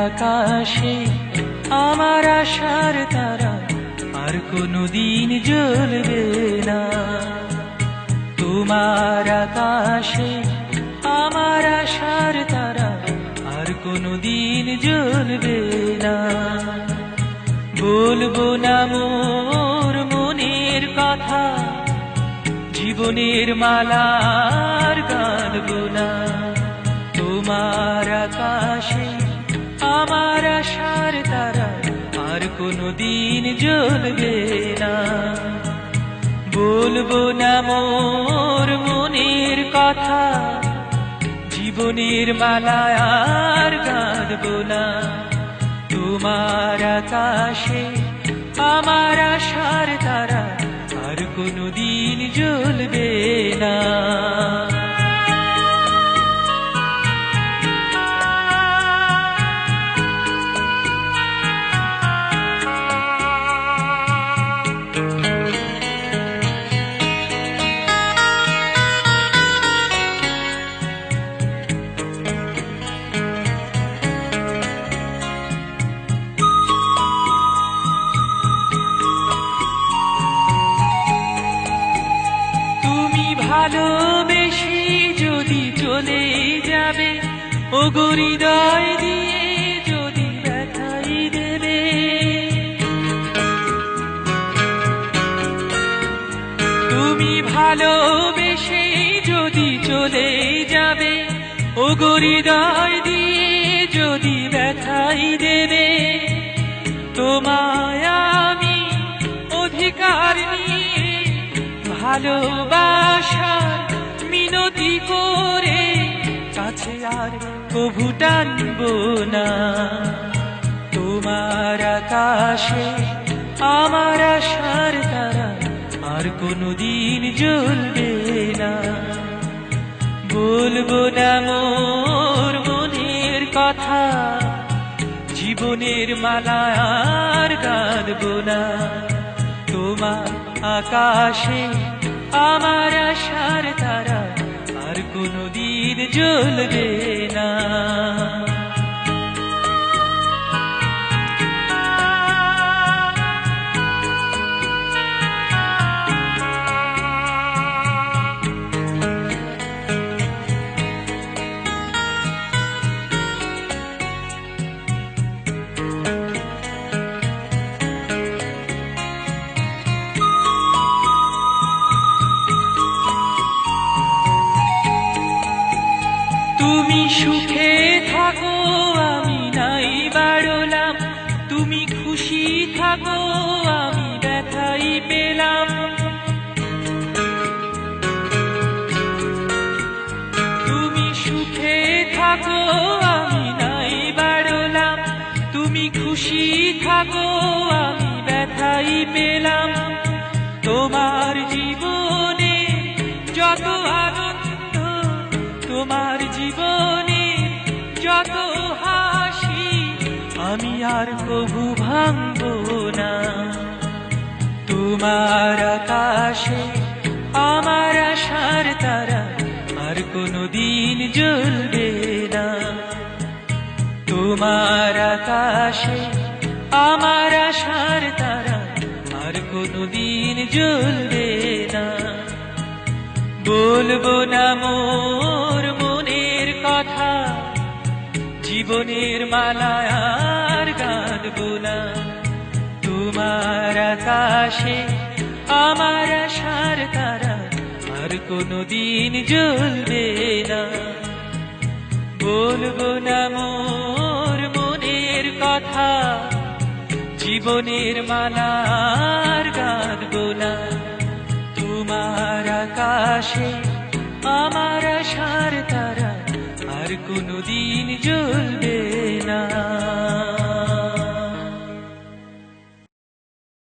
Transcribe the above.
আকাশে আমার আশার তারা আর কোনদিন জ্বলবে না। তোমার আকাশে আমার আশার তারা আর কোনদিন জ্বলবে না। বলবো না মোর মনের কথা, জীবনের মালার গানবো না। তোমার আকাশে আমার আশার তারা আর কোনদিন জ্বলবে না। বলবো না মোর মনের কথা, জীবনের মালায় আর গানবো না। তোমার আকাশে আমার আশার তারা আর কোনদিন জ্বলবে না। ভালোবেসে যদি চলে যাবে, ওগো হৃদয় দিয়ে যদি ব্যথাই দেবে। তুমি ভালোবেসে যদি চলে যাবে, ওগো হৃদয় দিয়ে যদি ব্যথাই দেবে। তোমায় আমি অধিকার নিয়ে ভালোবাসার মিনতি করে কাছে আর কভু টানবো না। তোমার আকাশে আমার আশার তারা আর কোনদিন জ্বলবে না। বলবো না মোর মনের কথা, জীবনের মালা আর গানবো না। তোমার আকাশে আমার আশার তারা আর কোনদিন জ্বলবে না। তুমি সুখে থাকো আমি নাই বাড়লাম, তুমি খুশি থাকো আমি ব্যথাই পেলাম। তুমি সুখে থাকো আমি নাই বাড়লাম, তুমি খুশি থাকো আমি ব্যথাই পেলাম। তোমার জীবনে যত আনন্দ, তোমার জীবনে যত হাসি, আমি আর কভু ভাঙবো না। তোমার আকাশে আমার আশার তারা আর কোনদিন জ্বলবে না। তোমার আকাশে আমার আশার তারা আর কোনদিন জ্বলবে না। বলবো না মোর মনের কথা, জীবনের মালায় আর গানবো না। তোমার আকাশে আমার আশার তারা আর কোনদিন জ্বলবে না। বলবো না মোর মনের কথা, জীবনের মালা আর গানবো না। তোমার আকাশে আমার আশার তারা আর কোনদিন জ্বলবে না।